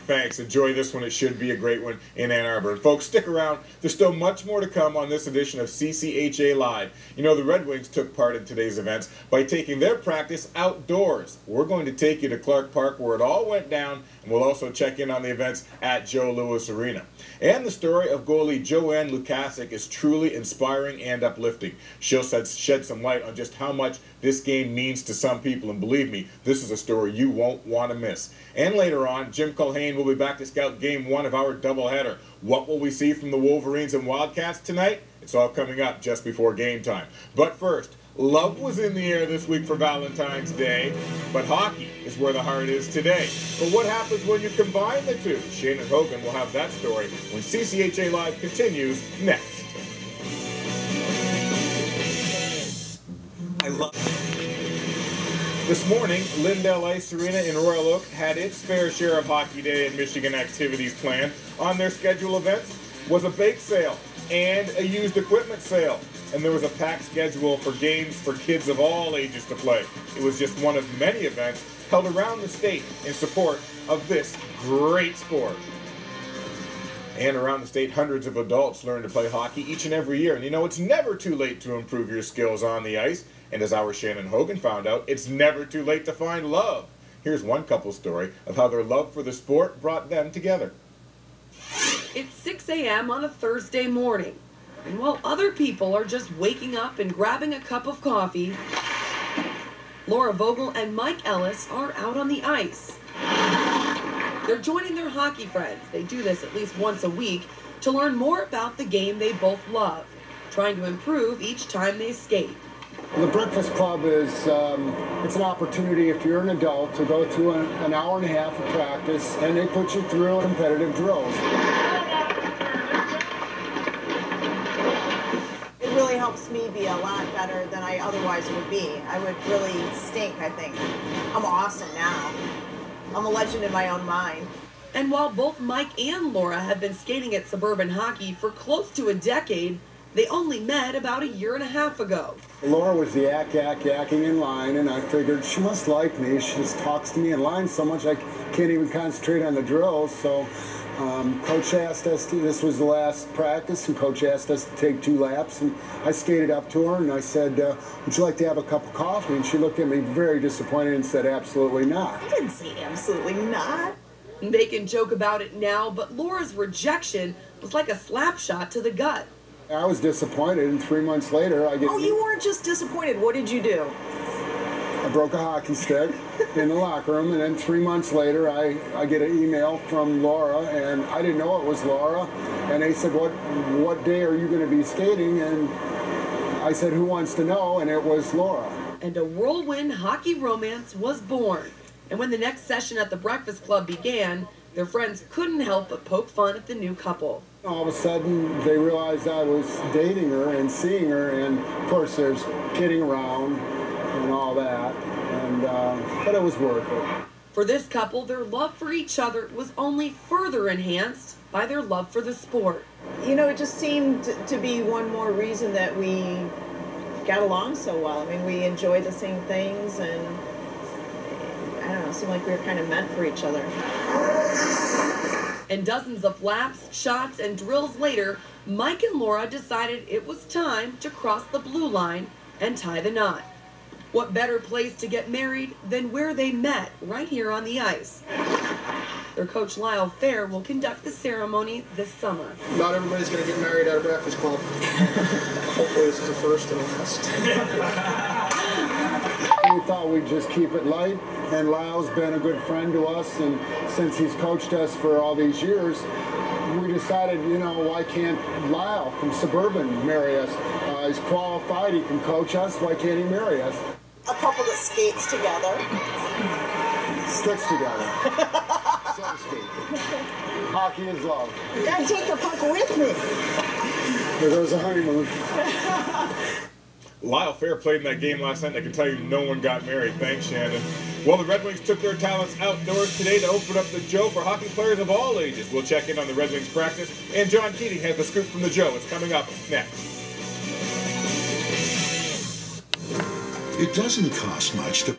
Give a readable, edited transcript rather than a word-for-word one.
thanks. Enjoy this one. It should be a great one in Ann Arbor. And folks, stick around. There's still much more to come on this edition of CCHA Live. You know, the Red Wings took part in today's events by taking their practice outdoors. We're going to take you to Clark Park where it all went down, and we'll also check in on the events at Joe Louis Arena. And the story of goalie Joanne Lukasic is truly inspiring and uplifting. She'll shed some light on just how much this game means to some people, and believe me, this is a story you won't want to miss. And later on, Jim Culhane will be back to scout Game 1 of our doubleheader. What will we see from the Wolverines and Wildcats tonight? It's all coming up just before game time. But first, love was in the air this week for Valentine's Day, but hockey is where the heart is today. But what happens when you combine the two? Shannon Hogan will have that story when CCHA Live continues next. This morning, Lindell Ice Arena in Royal Oak had its fair share of Hockey Day and Michigan activities planned. On their schedule events was a bake sale and a used equipment sale. And there was a packed schedule for games for kids of all ages to play. It was just one of many events held around the state in support of this great sport. And around the state, hundreds of adults learn to play hockey each and every year. And you know, it's never too late to improve your skills on the ice. And as our Shannon Hogan found out, it's never too late to find love. Here's one couple's story of how their love for the sport brought them together. It's 6 a.m. on a Thursday morning. And while other people are just waking up and grabbing a cup of coffee, Laura Vogel and Mike Ellis are out on the ice. They're joining their hockey friends. They do this at least once a week to learn more about the game they both love, trying to improve each time they skate. The Breakfast Club is it's an opportunity if you're an adult to go through an hour and a half of practice, and they put you through competitive drills. It really helps me be a lot better than I otherwise would be. I would really stink, I think. I'm awesome now. I'm a legend in my own mind. And while both Mike and Laura have been skating at Suburban Hockey for close to a decade, they only met about a year and a half ago. Laura was the yakking in line, and I figured she must like me. She just talks to me in line so much I can't even concentrate on the drills. So Coach asked us to, this was the last practice, and Coach asked us to take 2 laps, and I skated up to her and I said, would you like to have a cup of coffee? And she looked at me very disappointed and said, absolutely not. I didn't say absolutely not. They can joke about it now, but Laura's rejection was like a slap shot to the gut. I was disappointed, and 3 months later, I get... Oh, you weren't just disappointed. What did you do? I broke a hockey stick in the locker room, and then 3 months later, I get an email from Laura, and I didn't know it was Laura, and they said, what day are you going to be skating? And I said, who wants to know? And it was Laura. And a whirlwind hockey romance was born. And when the next session at the Breakfast Club began, their friends couldn't help but poke fun at the new couple. All of a sudden, they realized I was dating her and seeing her, and of course there's kidding around and all that, and but it was worth it. For this couple, their love for each other was only further enhanced by their love for the sport. You know, it just seemed to be one more reason that we got along so well. I mean, we enjoy the same things, and I don't know, it seemed like we were kind of meant for each other. And dozens of laps, shots, and drills later, Mike and Laura decided it was time to cross the blue line and tie the knot. What better place to get married than where they met, right here on the ice? Their coach Lyle Fair will conduct the ceremony this summer. Not everybody's going to get married at a Breakfast Club. Hopefully this is the first and last. We thought we'd just keep it light, and Lyle's been a good friend to us, and since he's coached us for all these years, we decided, you know, why can't Lyle from Suburban marry us? He's qualified, he can coach us, why can't he marry us? A couple that skates together. Sticks together, so to speak. Hockey is love. You gotta take the puck with me. There goes a honeymoon. Lyle Fair played in that game last night, and I can tell you no one got married. Thanks, Shannon. Well, the Red Wings took their talents outdoors today to open up the Joe for hockey players of all ages. We'll check in on the Red Wings practice, and John Keating has the scoop from the Joe. It's coming up next. It doesn't cost much to